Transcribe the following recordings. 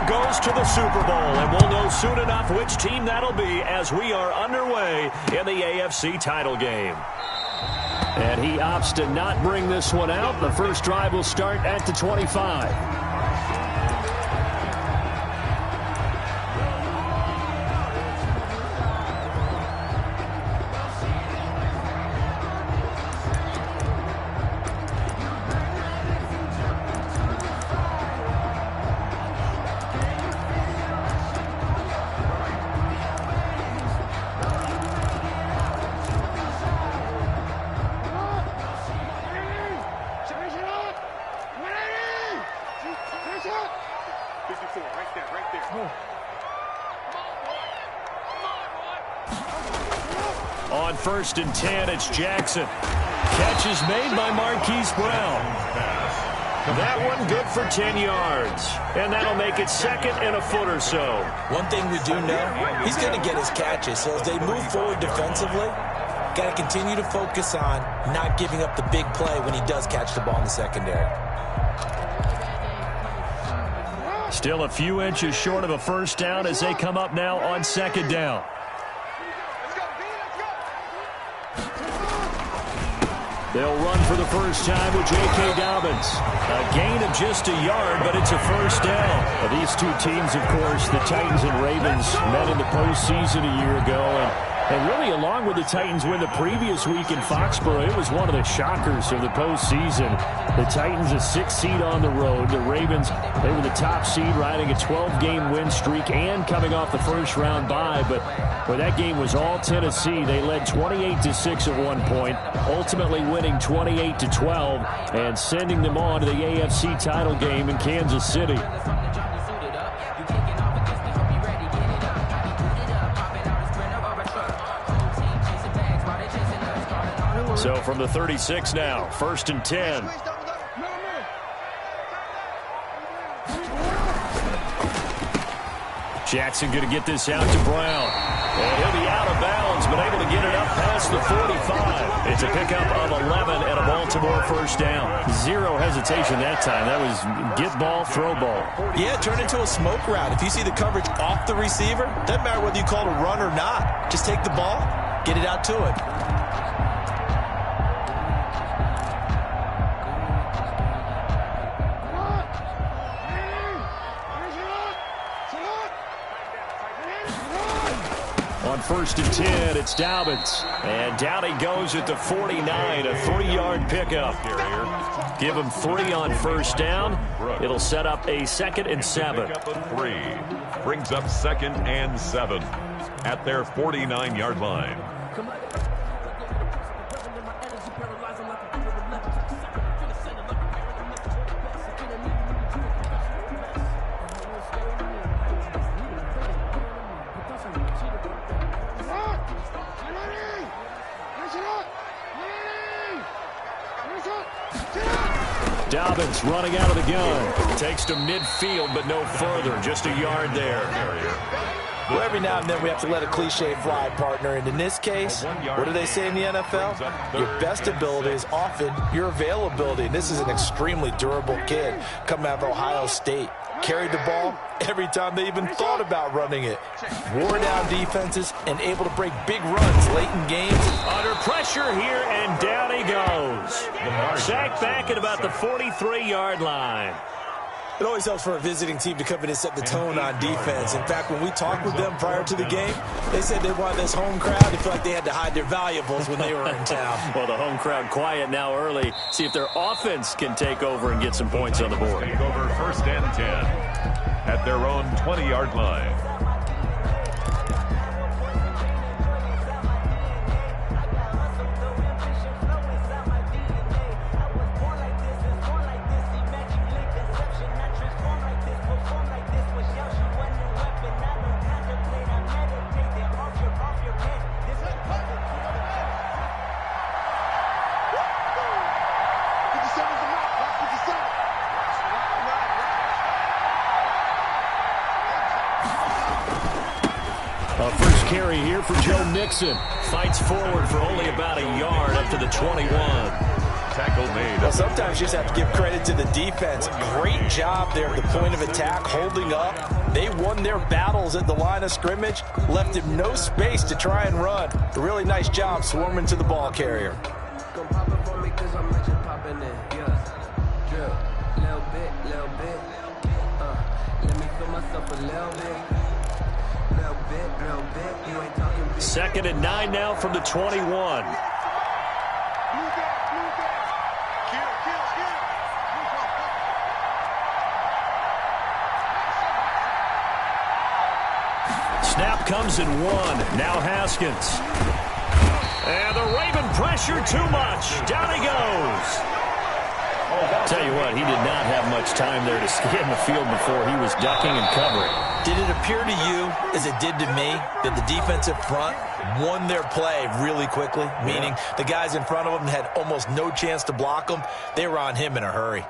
goes to the Super Bowl, and we'll know soon enough which team that'll be as we are underway in the AFC title game. And he opts to not bring this one out. The first drive will start at the 25. On 1st and 10, it's Jackson. Catch is made by Marquise Brown. That one good for 10 yards. And that'll make it second and a foot or so. One thing we do know, he's going to get his catches. So as they move forward defensively, got to continue to focus on not giving up the big play when he does catch the ball in the secondary. Still a few inches short of a first down as they come up now on 2nd down. They'll run for the first time with J.K. Dobbins. A gain of just a yard, but it's a first down. These two teams, of course, the Titans and Ravens, met in the postseason a year ago. And really, along with the Titans win the previous week in Foxborough, it was one of the shockers of the postseason. The Titans, a 6th seed on the road. The Ravens, they were the top seed, riding a 12-game win streak and coming off the first-round bye. But where that game was all Tennessee, they led 28-6 at one point, ultimately winning 28-12 and sending them on to the AFC title game in Kansas City. So from the 36 now, 1st and 10. Jackson going to get this out to Brown. And he'll be out of bounds, but able to get it up past the 45. It's a pickup of 11 and a Baltimore first down. Zero hesitation that time. That was get ball, throw ball. Yeah, turn into a smoke route. If you see the coverage off the receiver, doesn't matter whether you call it a run or not. Just take the ball, get it out to him. On 1st and 10, it's Dobbins. And down he goes at the 49, a 3-yard pickup. Give him 3 on first down. It'll set up a 2nd and 7. Brings up 2nd and 7 at their 49-yard line. Dobbins running out of the gun. Takes to midfield, but no further. Just a yard there. Well, every now and then we have to let a cliche fly, partner. And in this case, what do they say in the NFL? Your best ability is often your availability. And this is an extremely durable kid coming out of Ohio State. Carried the ball every time they even thought about running it. Wore down defenses and able to break big runs late in games. Under pressure here, and down he goes. Sacked back at about the 43-yard line. It always helps for a visiting team to come in and set the tone on defense. In fact, when we talked with them prior to the game, they said they wanted this home crowd to feel like they had to hide their valuables when they were in town. Well, the home crowd quiet now early. See if their offense can take over and get some points on the board. Take over 1st and 10 at their own 20-yard line. First carry here for Joe Mixon. Fights forward for only about a yard up to the 21. tackle made. Well, sometimes you just have to give credit to the defense. Great job there at the point of attack, holding up. They won their battles at the line of scrimmage, left him no space to try and run. A really nice job swarming to the ball carrier. Second and 9 now from the 21. Snap comes in 1. Now Haskins. And the Raven pressure too much. Down he goes. Tell you what, he did not have much time there to stay in the field before he was ducking and covering. Did it appear to you, as it did to me, that the defensive front won their play really quickly? Meaning the guys in front of them had almost no chance to block them. They were on him in a hurry.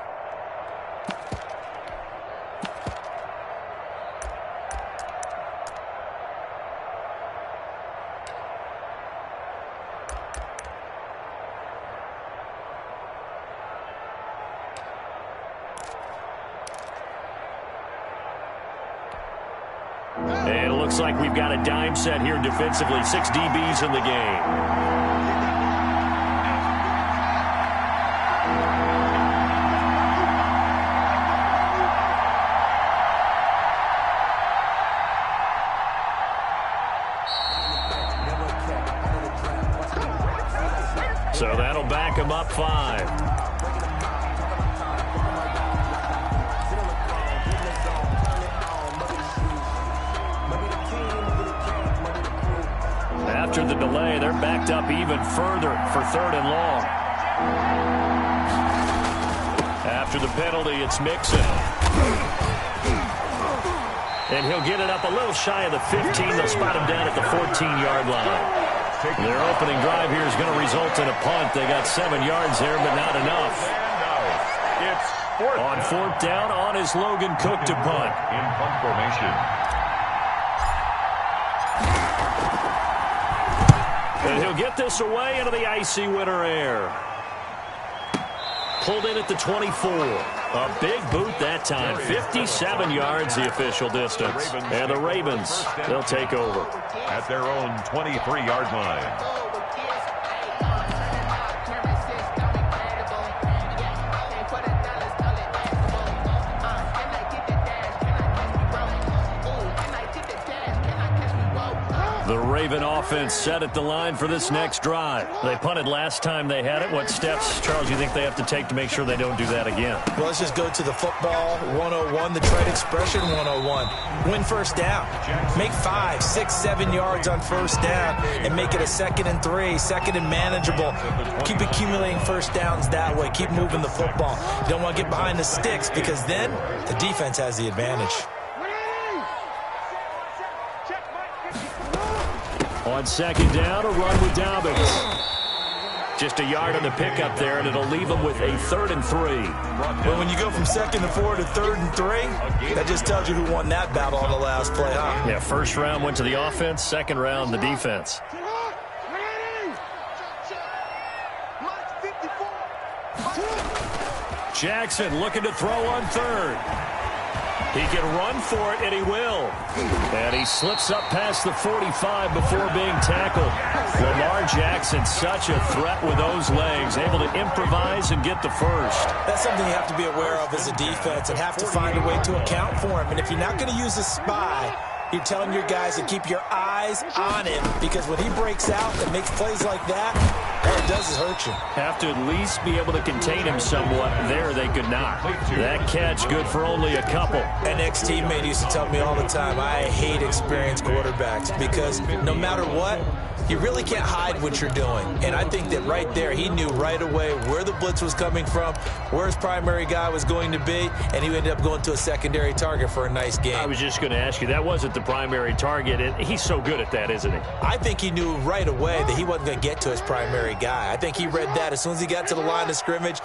And it looks like we've got a dime set here defensively. 6 DBs in the game. So that'll back him up 5. After the delay, they're backed up even further for 3rd and long. After the penalty, it's Mixon. And he'll get it up a little shy of the 15. They'll spot him down at the 14-yard line. Their opening drive here is going to result in a punt. They got 7 yards there, but not enough. On 4th down, on is Logan Cook to punt. In punt formation. And he'll get this away into the icy winter air. Pulled in at the 24. A big boot that time. 57 yards the official distance. And the Ravens, they'll take over. At their own 23-yard line. The Raven offense set at the line for this next drive. They punted last time they had it. What steps, Charles, you think they have to take to make sure they don't do that again? Well, let's just go to the football 101, the trade expression 101. Win first down. Make 5, 6, 7 yards on first down and make it a 2nd and 3, 2nd and manageable. Keep accumulating first downs that way. Keep moving the football. You don't want to get behind the sticks because then the defense has the advantage. On 2nd down, a run with Dobbins. Just a yard on the pickup there, and it'll leave them with a 3rd and 3. Well, when you go from 2nd and 4 to 3rd and 3, that just tells you who won that battle on the last play, huh? Yeah, 1st round went to the offense, 2nd round the defense. Jackson looking to throw on 3rd. He can run for it, and he will. And he slips up past the 45 before being tackled. Lamar Jackson, such a threat with those legs, able to improvise and get the first. That's something you have to be aware of as a defense and have to find a way to account for him. And if you're not going to use a spy, you're telling your guys to keep your eyes on him, because when he breaks out and makes plays like that, all it does is hurt you. Have to at least be able to contain him somewhat. There they could not. That catch good for only a couple. An ex-teammate used to tell me all the time, I hate experienced quarterbacks because no matter what, you really can't hide what you're doing. And I think that right there, he knew right away where the blitz was coming from, where his primary guy was going to be, and he ended up going to a secondary target for a nice game. I was just going to ask you, that wasn't the primary target, and he's so good at that, isn't he? I think he knew right away that he wasn't going to get to his primary guy. I think he read that as soon as he got to the line of scrimmage,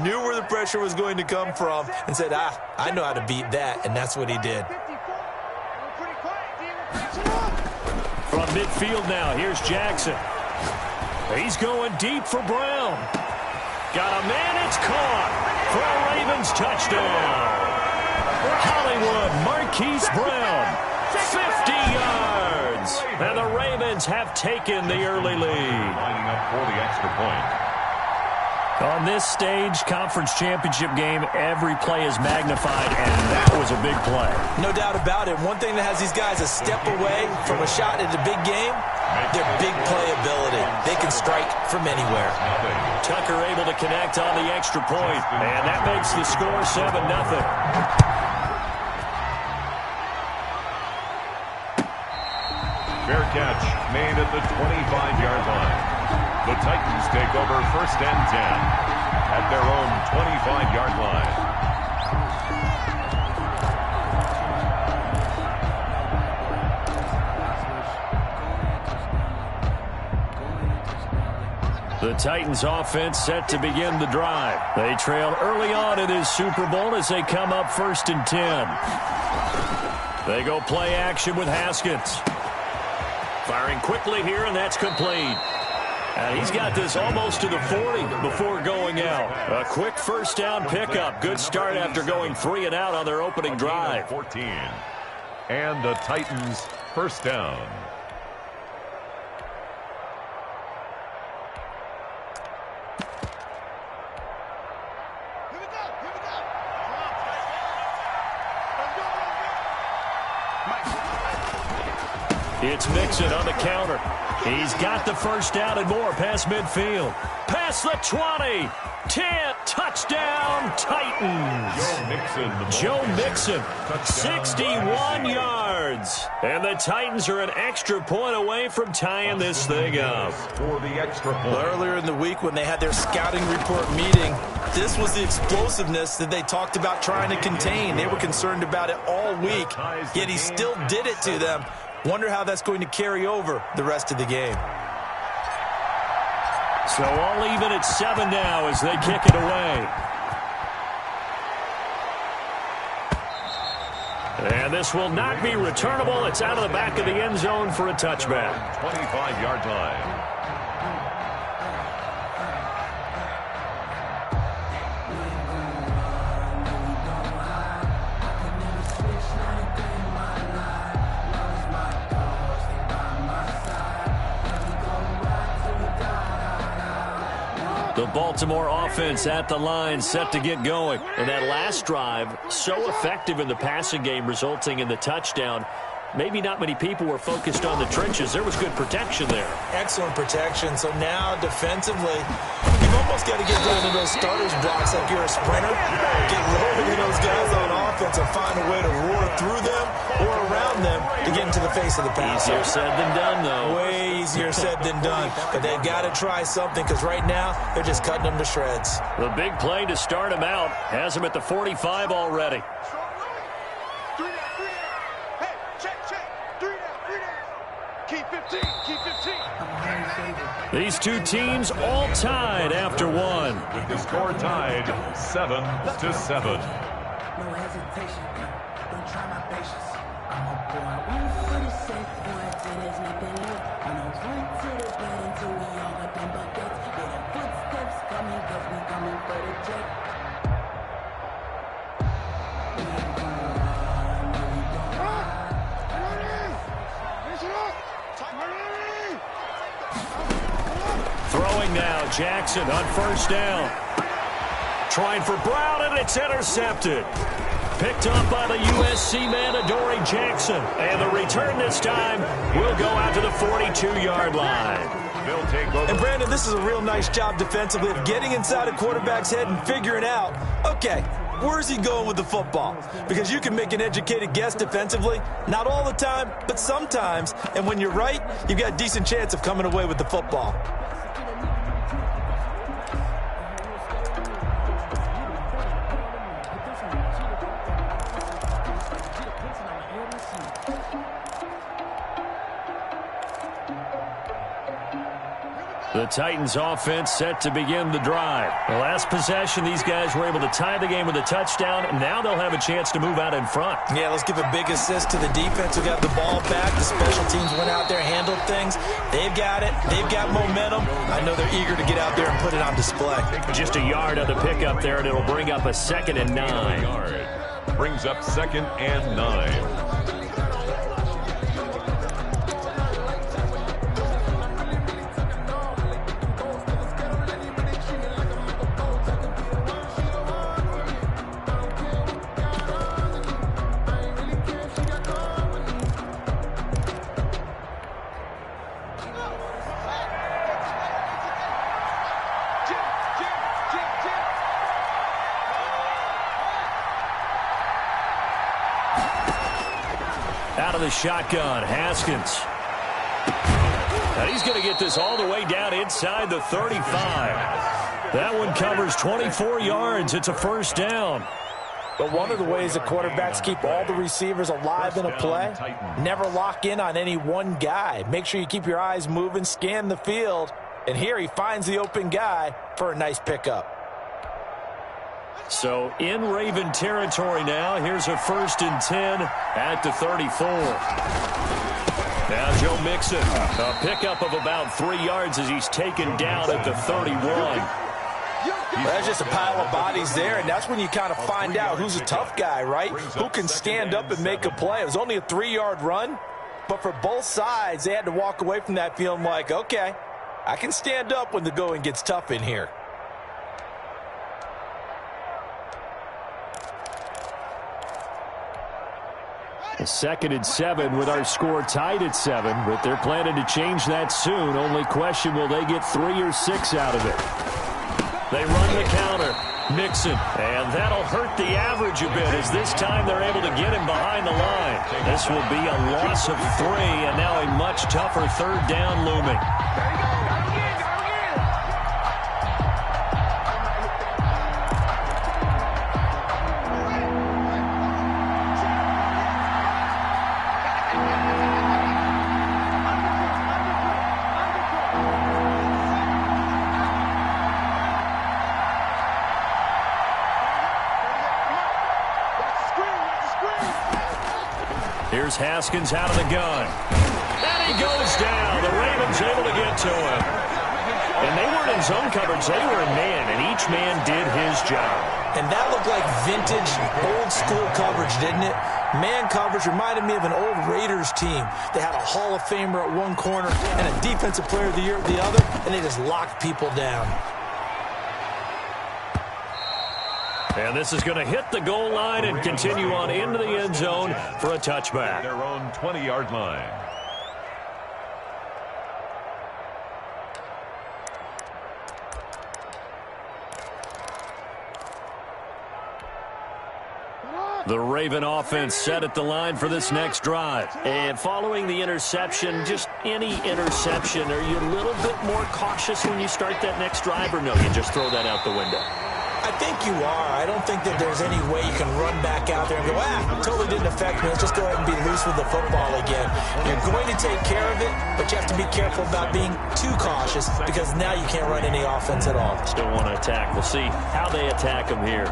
knew where the pressure was going to come from, and said, I know how to beat that, and that's what he did. From midfield now, here's Jackson. He's going deep for Brown. Got a man, it's caught for a Ravens touchdown. Hollywood Marquise Brown, 50 yards. And the Ravens have taken the early lead. Lining up for the extra point. On this stage, conference championship game, every play is magnified, and that was a big play. No doubt about it. One thing that has these guys a step away from a shot at the big game, their big play ability. They can strike from anywhere. Tucker able to connect on the extra point, and that makes the score 7-0. Fair catch made at the 25-yard line. The Titans take over 1st and 10 at their own 25-yard line. The Titans offense set to begin the drive. They trail early on in this Super Bowl as they come up 1st and 10. They go play action with Haskins. Firing quickly here, and that's complete. And he's got this almost to the 40 before going out. A quick first down pickup. Good start after going 3 and out on their opening drive. 14. And the Titans first down. It's Mixon on the counter. He's got the first down and more past midfield. Past the 20. 10. Touchdown, Titans. Joe Mixon, 61 yards. And the Titans are an extra point away from tying this thing up. For the extra point. Earlier in the week when they had their scouting report meeting, this was the explosiveness that they talked about trying to contain. They were concerned about it all week, yet he still did it to them. Wonder how that's going to carry over the rest of the game. So all even at 7 now as they kick it away. And this will not be returnable. It's out of the back of the end zone for a touchback. 25-yard line. The Baltimore offense at the line, set to get going. And that last drive, so effective in the passing game, resulting in the touchdown. Maybe not many people were focused on the trenches. There was good protection there. Excellent protection. So now defensively, you've almost got to get down to those starters blocks like you're a sprinter. Get rolling in those guys on offense and find a way to roar through them or around them to get into the face of the passer. Easier said than done, though. Way easier said than done. But they've got to try something because right now they're just cutting them to shreds. The big play to start him out has him at the 45 already. These two teams all tied after one. With the score tied 7-7. No hesitation, don't try my patience. I'm a boy, one for the safe, one till there's nothing left. I'm a run to the bed until we all got them buckets. Yeah, the footsteps coming, cause we coming for the check. Throwing now, Jackson on first down. Trying for Brown, and it's intercepted. Picked up by the USC man, Adoree Jackson. And the return this time will go out to the 42-yard line. They'll take over. And Brandon, this is a real nice job defensively of getting inside a quarterback's head and figuring out, okay, where's he going with the football? Because you can make an educated guess defensively, not all the time, but sometimes. And when you're right, you've got a decent chance of coming away with the football. The Titans offense set to begin the drive. The last possession, these guys were able to tie the game with a touchdown, and now they'll have a chance to move out in front. Yeah, let's give a big assist to the defense who got the ball back. The special teams went out there, handled things. They've got it. They've got momentum. I know they're eager to get out there and put it on display. Just a yard on the pickup there, and it'll bring up a 2nd and 9. Brings up 2nd and 9. Out of the shotgun, Haskins. Now he's going to get this all the way down inside the 35. That one covers 24 yards. It's a 1st down. But one of the ways the quarterbacks keep all the receivers alive in a play, never lock in on any one guy. Make sure you keep your eyes moving, scan the field. And here he finds the open guy for a nice pickup. So in Raven territory now. Here's a 1st and 10 at the 34. Now Joe Mixon, a pickup of about 3 yards as he's taken down at the 31. Well, there's just a pile of bodies there, and that's when you kind of find out who's a tough guy, right? Who can stand up and make a play. It was only a 3-yard run, but for both sides, they had to walk away from that feeling like, okay, I can stand up when the going gets tough in here. A 2nd and 7 with our score tied at 7, but they're planning to change that soon. Only question, will they get 3 or 6 out of it? They run the counter. Mixon, and that'll hurt the average a bit as this time they're able to get him behind the line. This will be a loss of 3, and now a much tougher 3rd down looming. Here's Haskins out of the gun. And he goes down. The Ravens able to get to him. And they weren't in zone coverage. They were in man, and each man did his job. And that looked like vintage, old-school coverage, didn't it? Man coverage reminded me of an old Raiders team. They had a Hall of Famer at one corner and a Defensive Player of the Year at the other, and they just locked people down. And this is going to hit the goal line and continue on into the end zone for a touchback. Their own 20-yard line. The Raven offense set at the line for this next drive. And following the interception, just any interception, are you a little bit more cautious when you start that next drive, or no, you just throw that out the window? I think you are. I don't think that there's any way you can run back out there and go, totally didn't affect me. Let's just go ahead and be loose with the football again. You're going to take care of it, but you have to be careful about being too cautious because now you can't run any offense at all. Still want to attack. We'll see how they attack them here.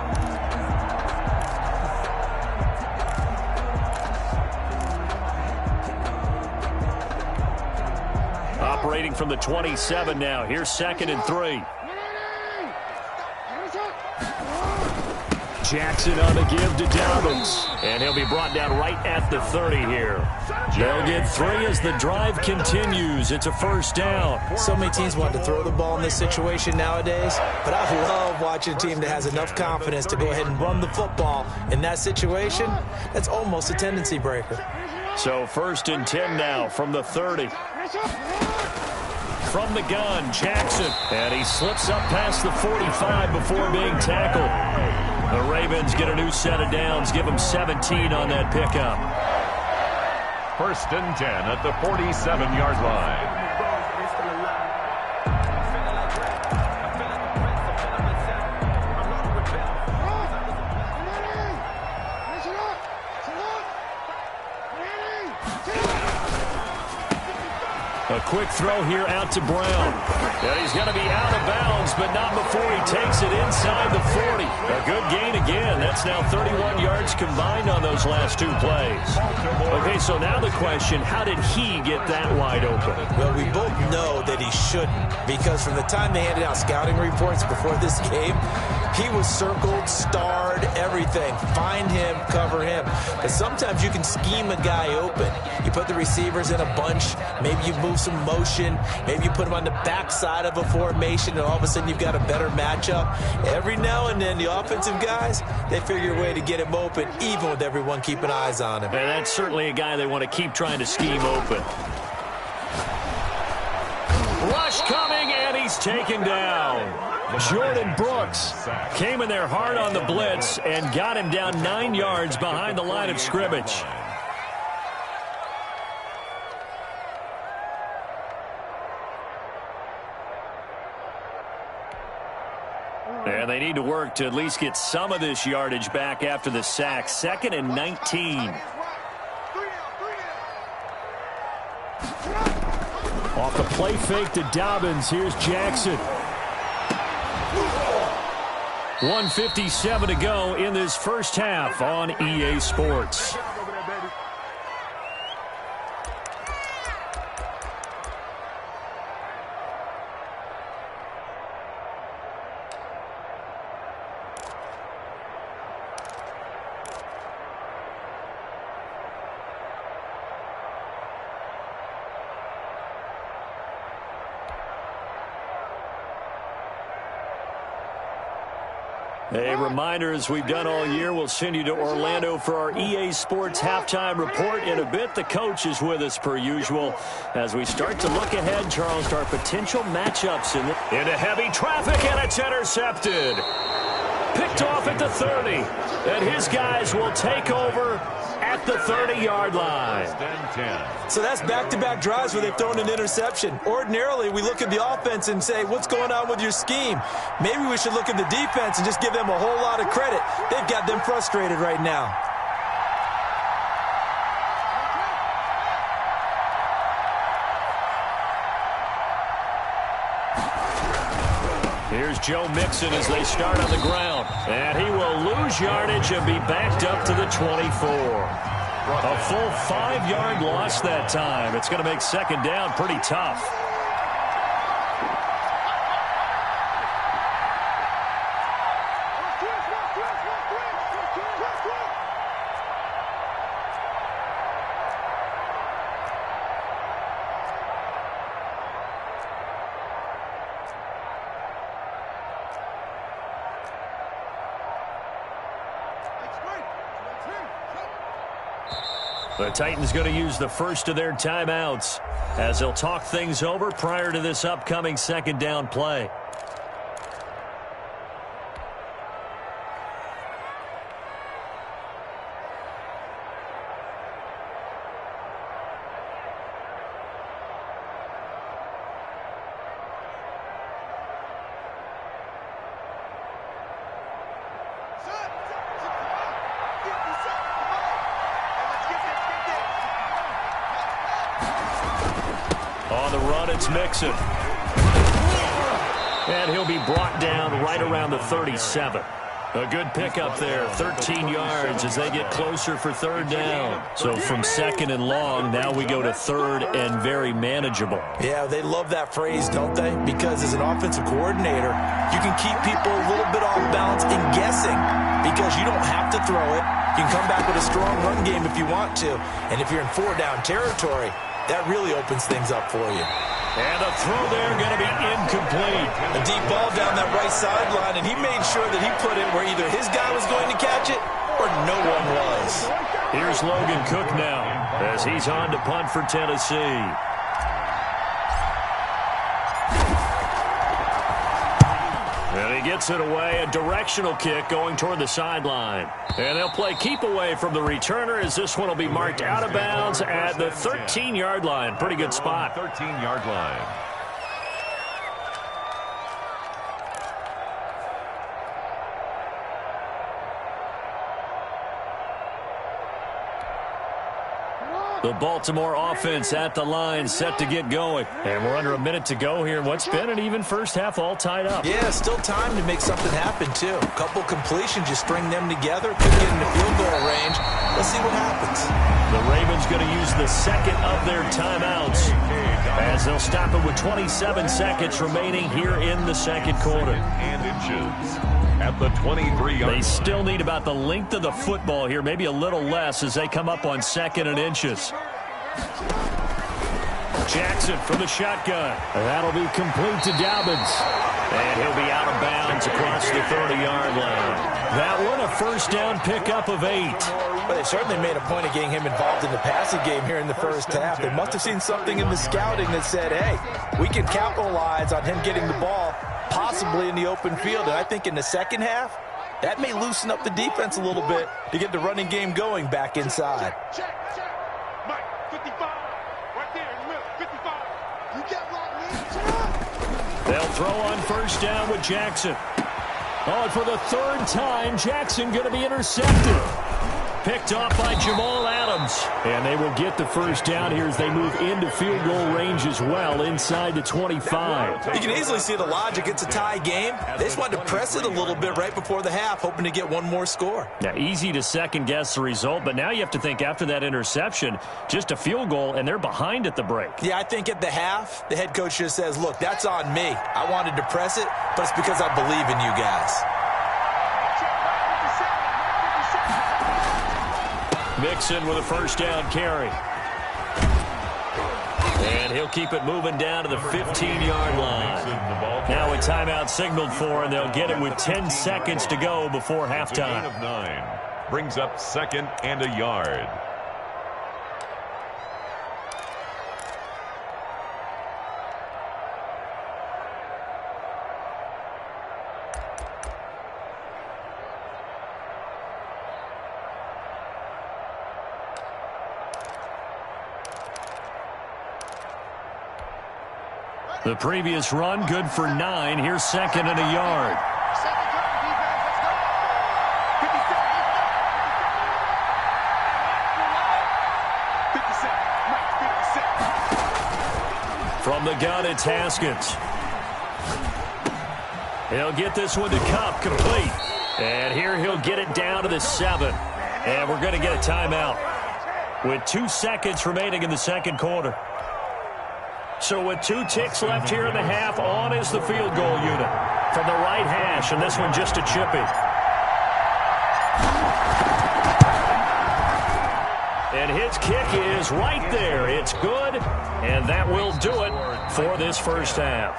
Operating from the 27 now. Here's 2nd and 3. Jackson on the give to Dobbins. And he'll be brought down right at the 30 here. They'll get 3 as the drive continues. It's a 1st down. So many teams want to throw the ball in this situation nowadays, but I love watching a team that has enough confidence to go ahead and run the football. In that situation, that's almost a tendency breaker. So 1st and 10 now from the 30. From the gun, Jackson. And he slips up past the 45 before being tackled. The Ravens get a new set of downs, give them 17 on that pickup. 1st and 10 at the 47-yard line. A quick throw here out to Brown. And he's going to be out of bounds, but not before he takes it inside the 40. A good gain again. That's now 31 yards combined on those last two plays. Okay, so now the question, how did he get that wide open? Well, we both know that he shouldn't, because from the time they handed out scouting reports before this game, he was circled, starred, everything. Find him, cover him. But sometimes you can scheme a guy open. You put the receivers in a bunch. Maybe you move some motion. Maybe you put him on the backside of a formation, and all of a sudden you've got a better matchup. Every now and then, the offensive guys, they figure a way to get him open, even with everyone keeping eyes on him. And that's certainly a guy they want to keep trying to scheme open. Rush coming, and he's taken down. Jordan Brooks came in there hard on the blitz and got him down 9 yards behind the line of scrimmage. And they need to work to at least get some of this yardage back after the sack. 2nd and 19. Off the play fake to Dobbins. Here's Jackson. 1:57 to go in this first half on EA Sports. A reminder, as we've done all year, we'll send you to Orlando for our EA Sports halftime report in a bit. The coach is with us per usual as we start to look ahead, Charles, to our potential matchups into heavy traffic, and it's intercepted. Picked off at the 30, and his guys will take over at the 30-yard line. So that's back-to-back drives where they've thrown an interception. Ordinarily, we look at the offense and say, what's going on with your scheme? Maybe we should look at the defense and just give them a whole lot of credit. They've got them frustrated right now. Here's Joe Mixon as they start on the ground. And he will lose yardage and be backed up to the 24. A full 5-yard loss that time. It's going to make second down pretty tough. The Titans going to use the first of their timeouts as they'll talk things over prior to this upcoming second down play. On the run, it's Mixon. And he'll be brought down right around the 37. A good pickup there, 13 yards as they get closer for third down. So from second and long, now we go to third and very manageable. Yeah, they love that phrase, don't they? Because as an offensive coordinator, you can keep people a little bit off balance and guessing because you don't have to throw it. You can come back with a strong run game if you want to. And if you're in four-down territory, that really opens things up for you. And a throw there going to be incomplete. A deep ball down that right sideline, and he made sure that he put it where either his guy was going to catch it or no one was. Here's Logan Cook now as he's on to punt for Tennessee. And he gets it away, a directional kick going toward the sideline. And they'll play keep away from the returner as this one will be marked out of bounds at the 13-yard line. Pretty good spot. 13-yard line. The Baltimore offense at the line, set to get going. And we're under a minute to go here in what's been an even first half, all tied up. Yeah, still time to make something happen, too. A couple completions, you string them together, could get into field goal range. Let's see what happens. The Ravens going to use the second of their timeouts as they'll stop it with 27 seconds remaining here in the second quarter. And inches at the 23-yard. They still need about the length of the football here, maybe a little less as they come up on second and inches. Jackson from the shotgun. That'll be complete to Dobbins. And he'll be out of bounds across the 30-yard line. That one, a first down pickup of 8. Well, they certainly made a point of getting him involved in the passing game here in the first half. They must have seen something in the scouting that said, hey, we can capitalize on him getting the ball possibly in the open field. And I think in the second half, that may loosen up the defense a little bit to get the running game going back inside. Check. Mike, 55. Right there in the middle, 55. You get locked in. They'll throw on first down with Jackson. Oh, and for the third time, Jackson going to be intercepted. Picked off by Jamal Adams. And they will get the first down here as they move into field goal range as well, inside the 25. You can easily see the logic. It's a tie game. They just wanted to press it a little bit right before the half, hoping to get one more score. Now, easy to second-guess the result, but now you have to think after that interception, just a field goal, and they're behind at the break. Yeah, I think at the half, the head coach just says, look, that's on me. I wanted to press it, but it's because I believe in you guys. Mixon with a first down carry. And he'll keep it moving down to the 15-yard line. Now a timeout signaled for, and they'll get it with 10 seconds to go before halftime. Gain of 9 brings up second and a yard. The previous run, good for 9. Here's second and a yard. From the gun, it's Haskins. He'll get this one to Cup, complete. And here he'll get it down to the 7. And we're going to get a timeout with 2 seconds remaining in the second quarter. So with 2 ticks left here in the half, on is the field goal unit from the right hash, and this one just a chippy. And his kick is right there. It's good, and that will do it for this first half.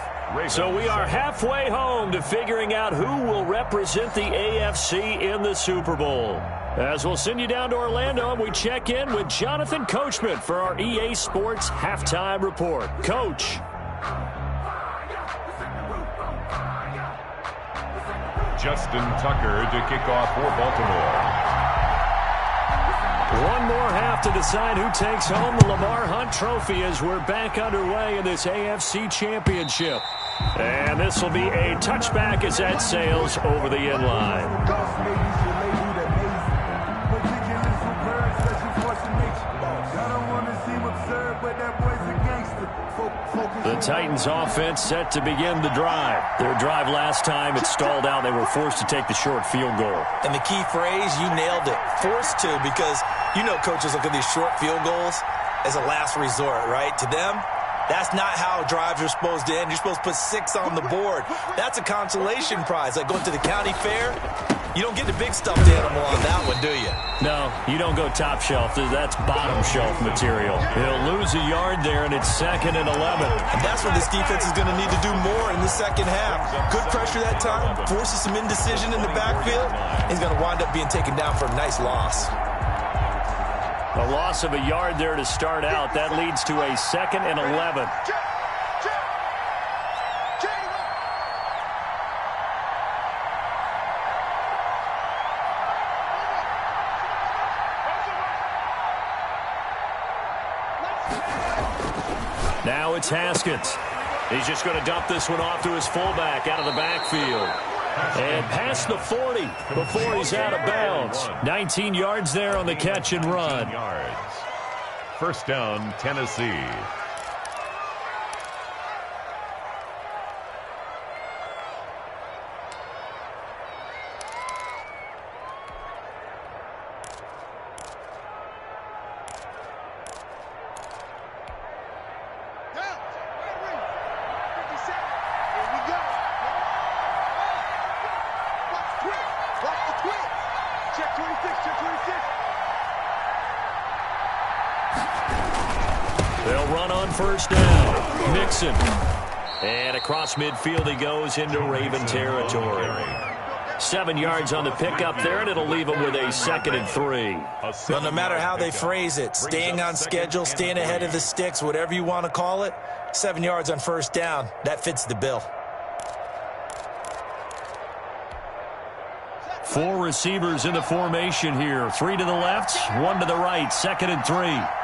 So we are halfway home to figuring out who will represent the AFC in the Super Bowl. As we'll send you down to Orlando, and we check in with Jonathan Coachman for our EA Sports Halftime Report. Coach. Justin Tucker to kick off for Baltimore. One more half to decide who takes home the Lamar Hunt Trophy as we're back underway in this AFC Championship. And this will be a touchback as that sails over the end line. The Titans offense set to begin the drive. Their drive last time, it stalled out. They were forced to take the short field goal. And the key phrase, you nailed it. Forced to, because you know coaches look at these short field goals as a last resort, right? To them, that's not how drives are supposed to end. You're supposed to put 6 on the board. That's a consolation prize. Like going to the county fair, you don't get the big stuffed animal on that one, do you? No, you don't go top shelf. That's bottom shelf material. He'll lose a yard there, and it's second and 11. And that's what this defense is going to need to do more in the second half. Good pressure that time, forces some indecision in the backfield. He's going to wind up being taken down for a nice loss. A loss of a yard there to start out. That leads to a second and 11. Now it's Haskins. He's just going to dump this one off to his fullback out of the backfield. And past the 40 before he's out of bounds. 19 yards there on the catch and run. First down, Tennessee. They'll run on first down. Mixon. And across midfield he goes into Raven territory. 7 yards on the pickup there, and it'll leave him with a 2nd and 3. Well, no matter how they phrase it, staying on schedule, staying ahead of the sticks, whatever you want to call it, 7 yards on first down, that fits the bill. 4 receivers in the formation here. 3 to the left, 1 to the right. 2nd and 3.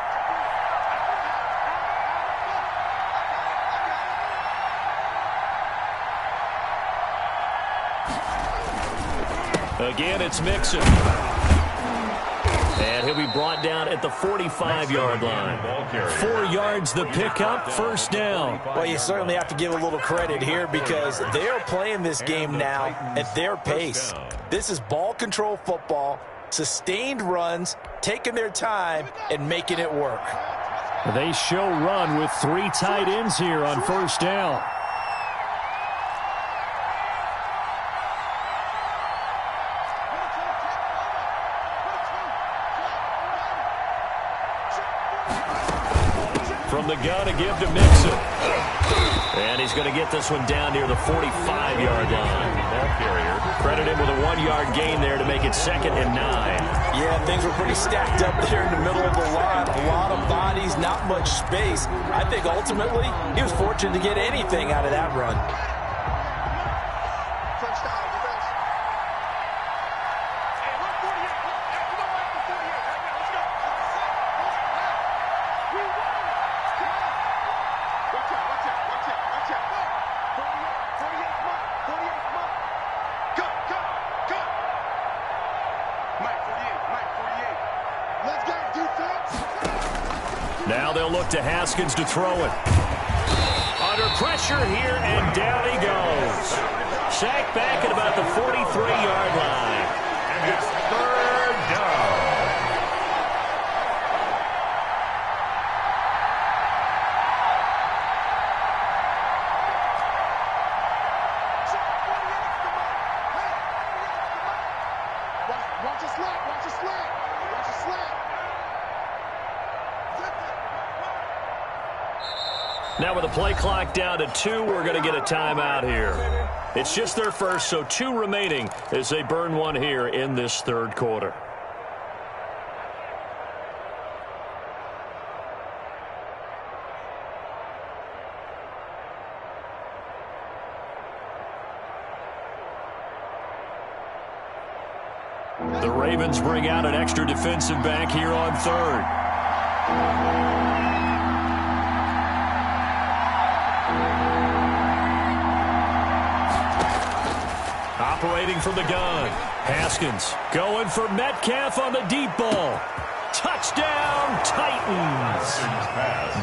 Again, it's Mixon. And he'll be brought down at the 45-yard line. 4 yards the pickup, first down. Well, you certainly have to give a little credit here because they are playing this game now at their pace. This is ball control football, sustained runs, taking their time, and making it work. They show run with 3 tight ends here on first down. From the gun, a give to Mixon. And he's going to get this one down near the 45-yard line. Credit him with a 1-yard gain there to make it 2nd and 9. Yeah, things were pretty stacked up there in the middle of the line. A lot of bodies, not much space. I think ultimately he was fortunate to get anything out of that run. Now they'll look to Haskins to throw it. Under pressure here, and down he goes. Sacked back at about the 43-yard line. And it's 3rd down. Watch a slant, watch a slant, watch a slant. Now with the play clock down to 2, we're going to get a timeout here. It's just their first, so 2 remaining as they burn one here in this 3rd quarter. The Ravens bring out an extra defensive back here on 3rd. Operating from the gun. Haskins going for Metcalf on the deep ball. Touchdown, Titans.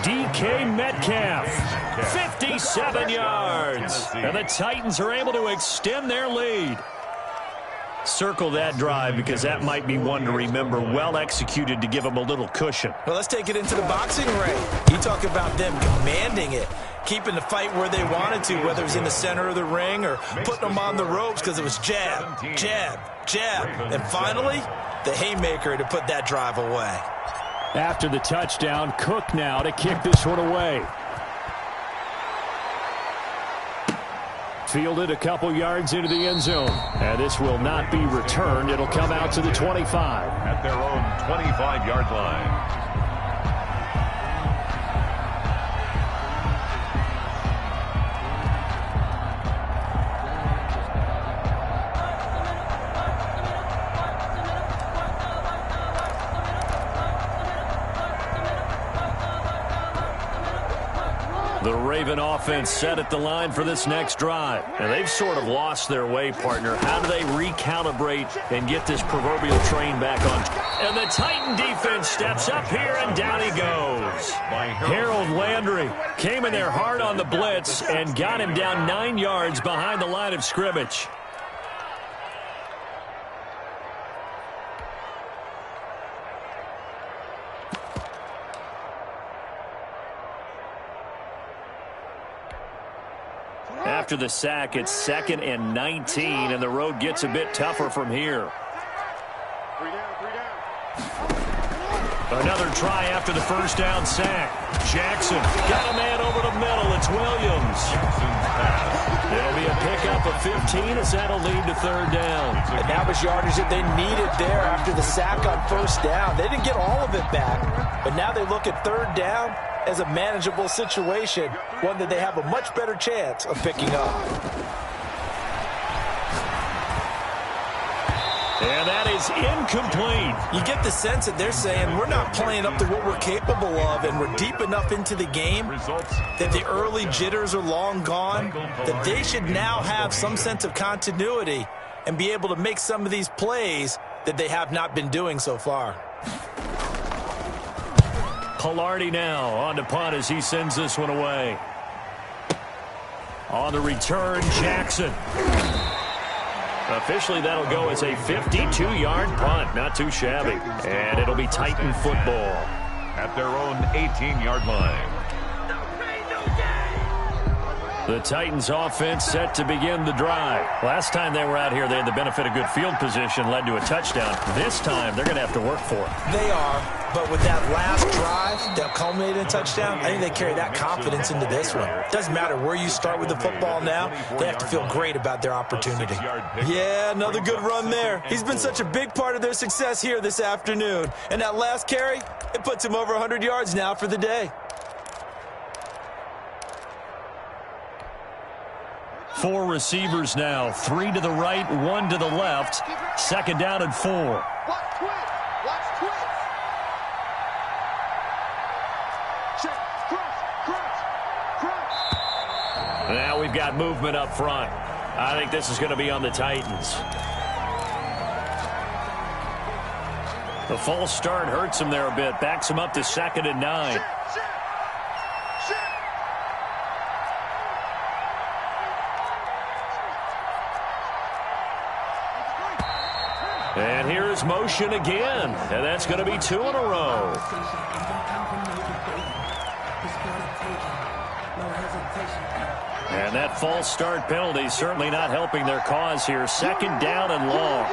DK Metcalf, 57 yards. And the Titans are able to extend their lead. Circle that drive because that might be one to remember. Well executed to give them a little cushion. Well, let's take it into the boxing ring. You talk about them commanding it, keeping the fight where they wanted to, whether it was in the center of the ring or putting them on the ropes because it was jab, jab, jab. And finally, the haymaker to put that drive away. After the touchdown, Cook now to kick this one away. Fielded a couple yards into the end zone. And this will not be returned. It'll come out to the 25. At their own 25-yard line. The Raven offense set at the line for this next drive. And they've sort of lost their way, partner. How do they recalibrate and get this proverbial train back on? And the Titan defense steps up here, and down he goes. Harold Landry came in there hard on the blitz and got him down 9 yards behind the line of scrimmage. After the sack, it's 2nd and 19, and the road gets a bit tougher from here. Another try after the first down sack. Jackson got a man over the middle. It's Williams. It'll be a pickup of 15 as that'll lead to 3rd down. And that was yardage that they needed there after the sack on 1st down. They didn't get all of it back, but now they look at 3rd down as a manageable situation, one that they have a much better chance of picking up. And that is incomplete. You get the sense that they're saying we're not playing up to what we're capable of, and we're deep enough into the game that the early jitters are long gone, that they should now have some sense of continuity and be able to make some of these plays that they have not been doing so far. Pilardi now on to punt as he sends this one away. On the return, Jackson. Officially, that'll go as a 52-yard punt. Not too shabby. And it'll be Titan football. At their own 18-yard line. The Titans offense set to begin the drive. Last time they were out here, they had the benefit of good field position, led to a touchdown. This time, they're going to have to work for it. They are, but with that last drive that culminated in a touchdown, I think they carry that confidence into this one. Doesn't matter where you start with the football now, they have to feel great about their opportunity. Yeah, another good run there. He's been such a big part of their success here this afternoon. And that last carry, it puts him over 100 yards now for the day. 4 receivers now, 3 to the right, 1 to the left. 2nd down and 4. Watch twitch. Watch twitch. Check. Crunch. Now we've got movement up front. I think this is going to be on the Titans. The false start hurts him there a bit. Backs him up to 2nd and 9. And here's motion again. And that's going to be 2 in a row. And that false start penalty certainly not helping their cause here. 2nd down and long.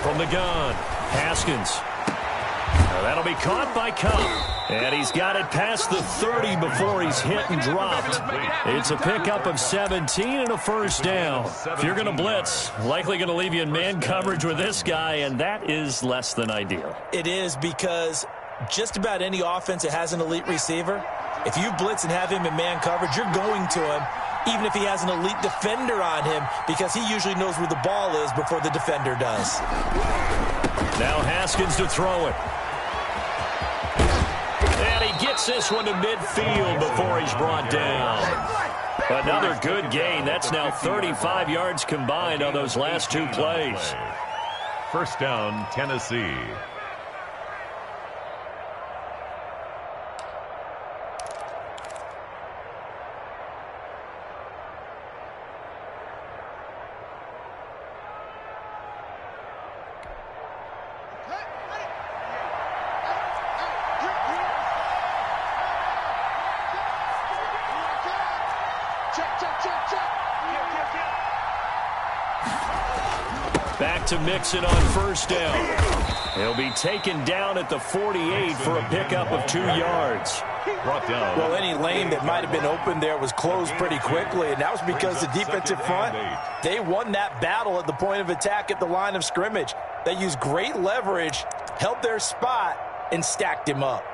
From the gun, Haskins. That'll be caught by Cup. And he's got it past the 30 before he's hit and dropped. It's a pickup of 17 and a 1st down. If you're going to blitz, likely going to leave you in man coverage with this guy, and that is less than ideal. It is, because just about any offense that has an elite receiver, if you blitz and have him in man coverage, you're going to him, even if he has an elite defender on him, because he usually knows where the ball is before the defender does. Now Haskins to throw it. And he gets this one to midfield before he's brought down. Another good gain. That's now 35 yards combined on those last 2 plays. 1st down, Tennessee. Back to Mixon on 1st down. He'll be taken down at the 48 for a pickup of 2 yards. Brought down. Well, any lane that might have been open there was closed pretty quickly, and that was because the defensive front, they won that battle at the point of attack at the line of scrimmage. They used great leverage, held their spot, and stacked him up.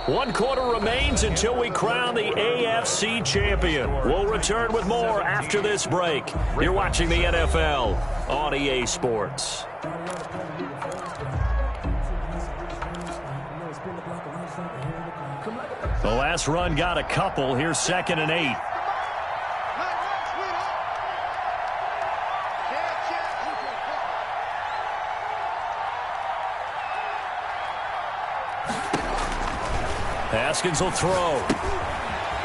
One quarter remains until we crown the AFC champion. We'll return with more after this break. You're watching the NFL on EA Sports. The last run got a couple. Here's 2nd and 8. Haskins will throw.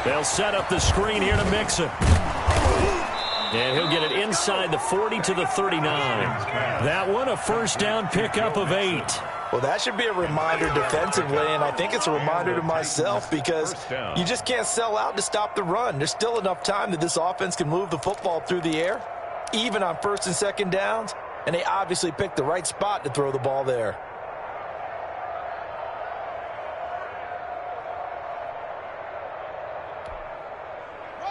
They'll set up the screen here to Mixon. And he'll get it inside the 40 to the 39. That one, a first down pickup of 8. Well, that should be a reminder defensively, and I think it's a reminder to myself because you just can't sell out to stop the run. There's still enough time that this offense can move the football through the air, even on 1st and 2nd downs, and they obviously picked the right spot to throw the ball there.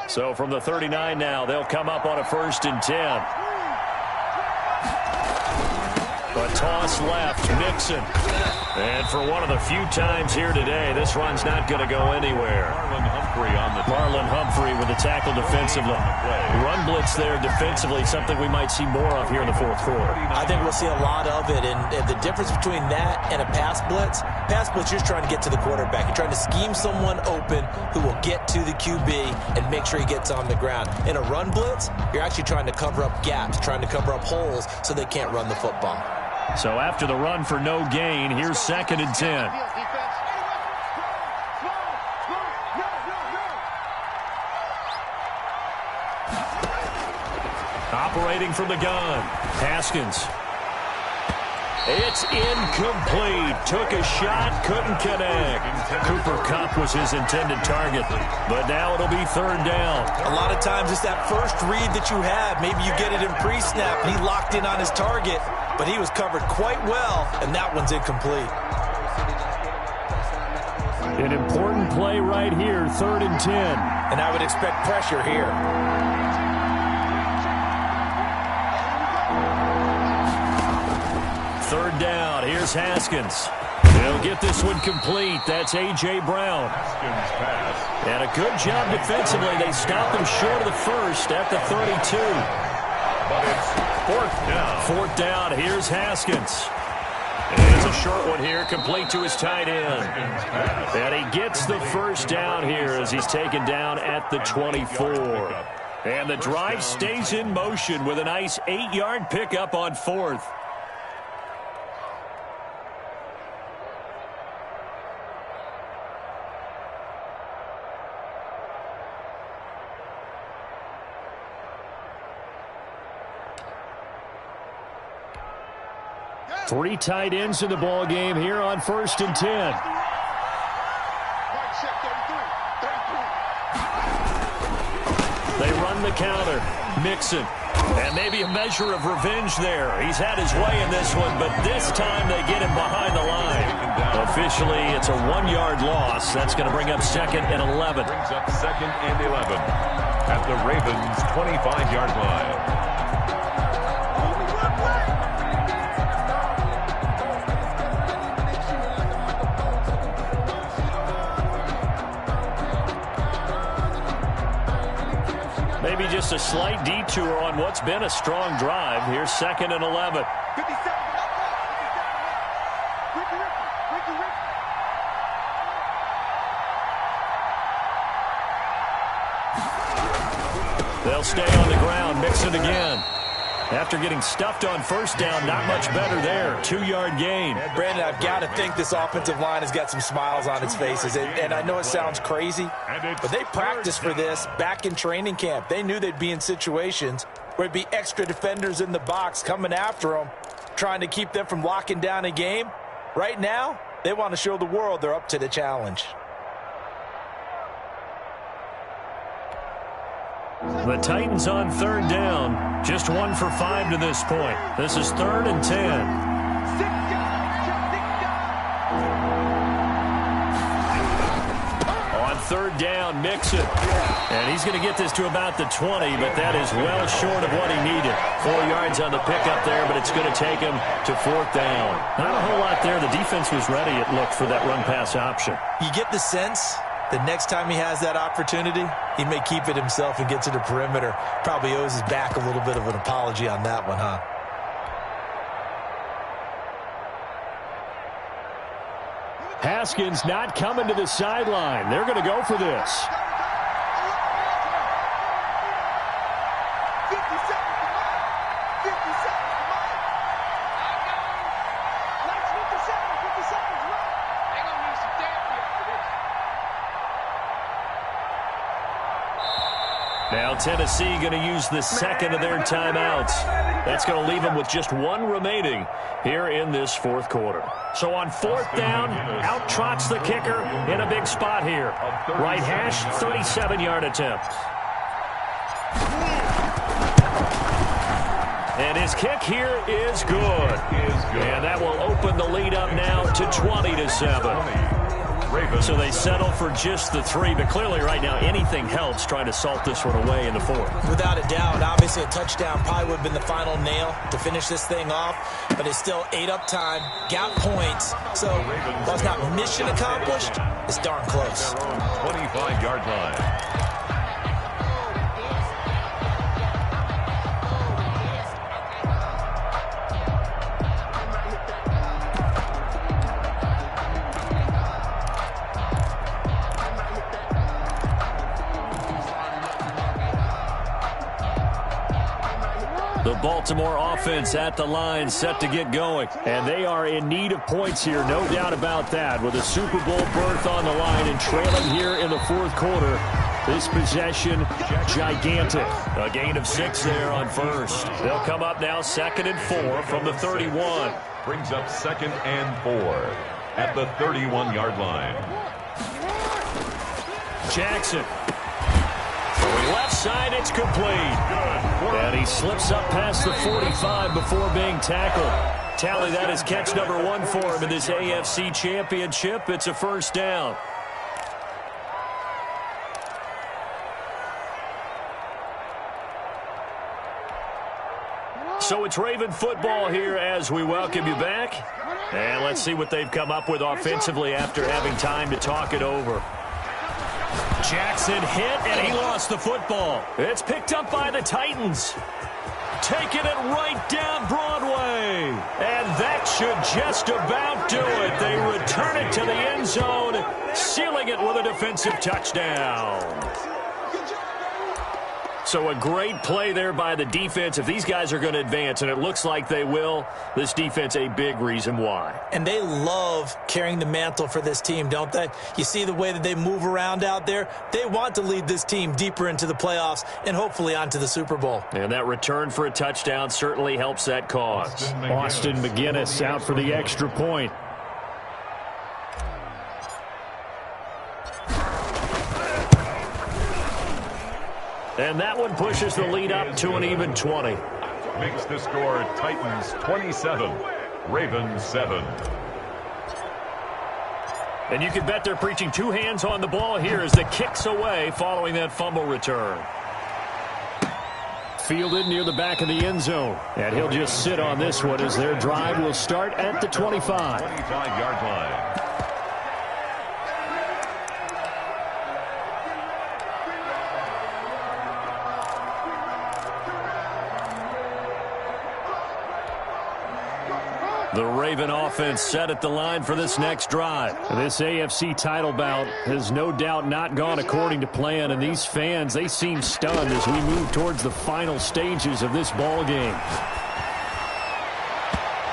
So from the 39 now, they'll come up on a 1st and 10. A toss left, Mixon. And for one of the few times here today, this run's not going to go anywhere. Marlon Humphrey with the tackle defensively. Run blitz there defensively, something we might see more of here in the 4th quarter. I think we'll see a lot of it, and the difference between that and a pass blitz, you're just trying to get to the quarterback. You're trying to scheme someone open who will get to the QB and make sure he gets on the ground. In a run blitz, you're actually trying to cover up gaps, trying to cover up holes so they can't run the football. So after the run for no gain, here's 2nd and 10. Operating from the gun, Haskins. It's incomplete. Took a shot, couldn't connect. Cooper Kupp was his intended target, but now it'll be 3rd down. A lot of times it's that first read that you have. Maybe you get it in pre-snap, and he locked in on his target, but he was covered quite well, and that one's incomplete. An important play right here, 3rd and 10. And I would expect pressure here. 3rd down. Here's Haskins. He'll get this one complete. That's A.J. Brown. And a good job defensively. They stopped him short of the first at the 32. But it's 4th down. 4th down. Here's Haskins. And it's a short one here, complete to his tight end. And he gets the first down here as he's taken down at the 24. And the drive stays in motion with a nice 8-yard pickup on 4th. Three tight ends in the ball game here on 1st and 10. They run the counter. Mixon. And maybe a measure of revenge there. He's had his way in this one, but this time they get him behind the line. Officially, it's a 1-yard loss. That's going to bring up 2nd and 11. Brings up 2nd and 11 at the Ravens' 25-yard line. Maybe just a slight detour on what's been a strong drive. Here's 2nd and 11. They'll stay on the ground. Mixon again. After getting stuffed on 1st down, not much better there. 2-yard gain. Brandon, I've got to think this offensive line has got some smiles on its faces. And I know it sounds crazy, but they practiced for this back in training camp. They knew they'd be in situations where there'd be extra defenders in the box coming after them, trying to keep them from locking down a game. Right now, they want to show the world they're up to the challenge. The Titans on 3rd down. Just 1 for 5 to this point. This is 3rd and 10. On third down, Mixon. And he's going to get this to about the 20, but that is well short of what he needed. 4 yards on the pickup there, but it's going to take him to fourth down. Not a whole lot there. The defense was ready, it looked, for that run-pass option. You get the sense the next time he has that opportunity, he may keep it himself and get to the perimeter. Probably owes his back a little bit of an apology on that one, huh? Haskins not coming to the sideline. They're going to go for this. Now Tennessee going to use the second of their timeouts. That's going to leave them with just one remaining here in this fourth quarter. So on fourth down, out trots the kicker in a big spot here. Right hash, 37-yard attempt. And his kick here is good. And that will open the lead up now to 20-7. So they settle for just the 3, but clearly right now anything helps trying to salt this one away in the fourth. Without a doubt, obviously a touchdown probably would have been the final nail to finish this thing off, but it's still 8 up time, got points, so while it's not mission accomplished, it's darn close. Their own 25-yard line. The Baltimore offense at the line, set to get going. And they are in need of points here, no doubt about that. With a Super Bowl berth on the line and trailing here in the fourth quarter. This possession, gigantic. A gain of 6 there on first. They'll come up now 2nd and 4 from the 31. Brings up 2nd and 4 at the 31-yard line. Jackson. Left side, it's complete. And he slips up past the 45 before being tackled. Tally, that is catch number 1 for him in this AFC Championship. It's a first down. So it's Raven football here as we welcome you back. And let's see what they've come up with offensively after having time to talk it over. Jackson hit, and he lost the football. It's picked up by the Titans. Taking it right down Broadway. And that should just about do it. They return it to the end zone, sealing it with a defensive touchdown. So a great play there by the defense. If these guys are going to advance, and it looks like they will, this defense a big reason why. And they love carrying the mantle for this team, don't they? You see the way that they move around out there? They want to lead this team deeper into the playoffs and hopefully onto the Super Bowl. And that return for a touchdown certainly helps that cause. Austin McGinnis out for the extra point. And that one pushes the lead up to an even 20. Makes the score Titans 27, Ravens 7. And you can bet they're preaching 2 hands on the ball here as the kick's away following that fumble return. Fielded near the back of the end zone. And he'll just sit on this one as their drive will start at the 25. 25-yard line. The Raven offense set at the line for this next drive. This AFC title bout has no doubt not gone according to plan, and these fans, they seem stunned as we move towards the final stages of this ball game.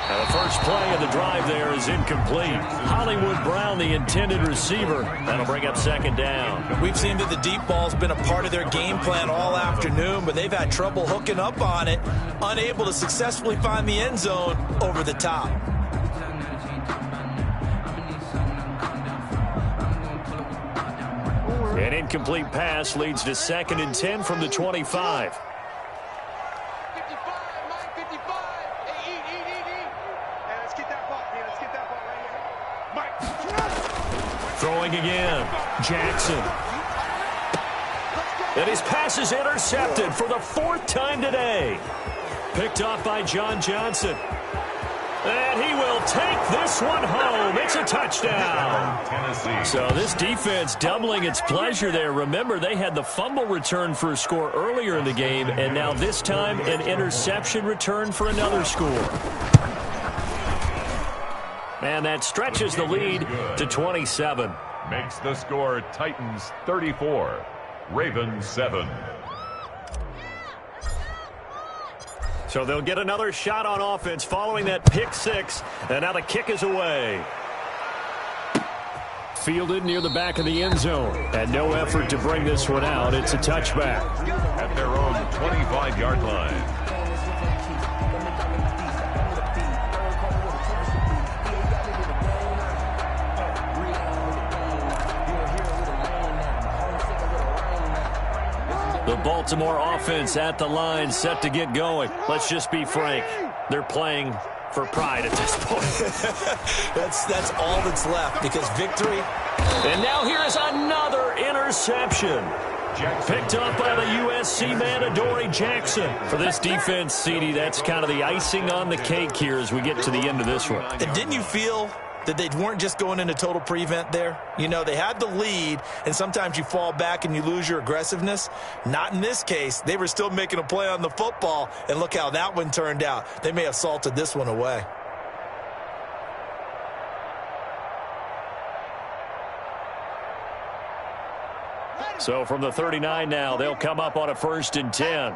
Now the first play of the drive there is incomplete. Hollywood Brown, the intended receiver. That'll bring up 2nd down. We've seen that the deep ball's been a part of their game plan all afternoon, but they've had trouble hooking up on it, unable to successfully find the end zone over the top. An incomplete pass leads to 2nd and 10 from the 25. Throwing again. Jackson. And his pass is intercepted for the 4th time today. Picked off by John Johnson. And he will take this one home. It's a touchdown. So this defense doubling its pleasure there. Remember, they had the fumble return for a score earlier in the game, and now this time an interception return for another score. And that stretches the lead to 27. Makes the score Titans 34, Ravens 7. So they'll get another shot on offense following that pick six. And now the kick is away. Fielded near the back of the end zone. And no effort to bring this one out. It's a touchback. At their own 25-yard line. The Baltimore offense at the line, set to get going. Let's just be frank. They're playing for pride at this point. That's all that's left, because victory. And now here is another interception. Picked up by the USC man, Adoree Jackson. For this defense, CD, that's kind of the icing on the cake here as we get to the end of this one. And didn't you feel that they weren't just going into total prevent there? You know, they had the lead, and sometimes you fall back and you lose your aggressiveness. Not in this case. They were still making a play on the football, and look how that one turned out. They may have salted this one away. So from the 39 now, they'll come up on a 1st and 10.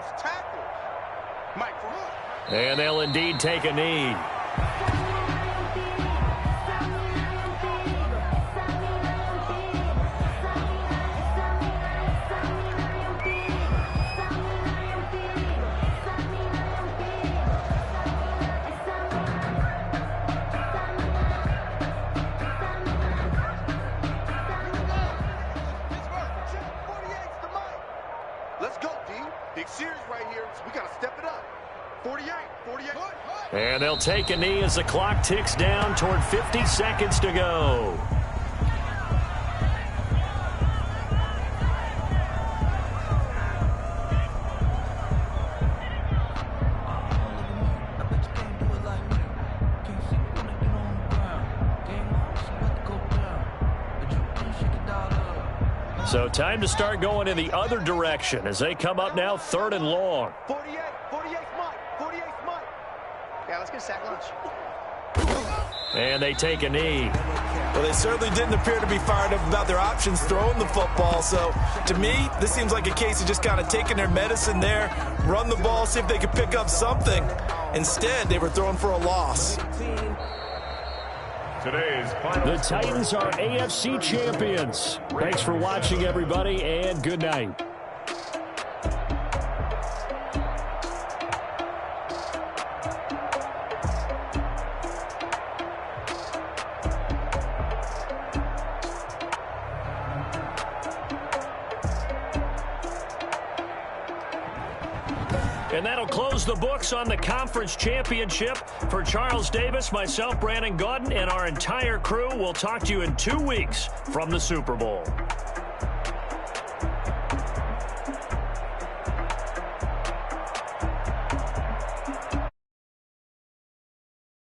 And they'll indeed take a knee. Let's go, D. Big series right here, so we got to step it up. 48. And they'll take a knee as the clock ticks down toward 50 seconds to go. So time to start going in the other direction as they come up now 3rd and long. 48 Mike. Yeah, let's get a sack lunch. And they take a knee. Well, they certainly didn't appear to be fired up about their options throwing the football. So, to me, this seems like a case of just kind of taking their medicine there, run the ball, see if they could pick up something. Instead, they were throwing for a loss. Today's final. The Titans are AFC champions. Thanks for watching, everybody, and good night. And that'll close the books on the conference championship. For Charles Davis, myself, Brandon Gaudin, and our entire crew, we'll talk to you in 2 weeks from the Super Bowl.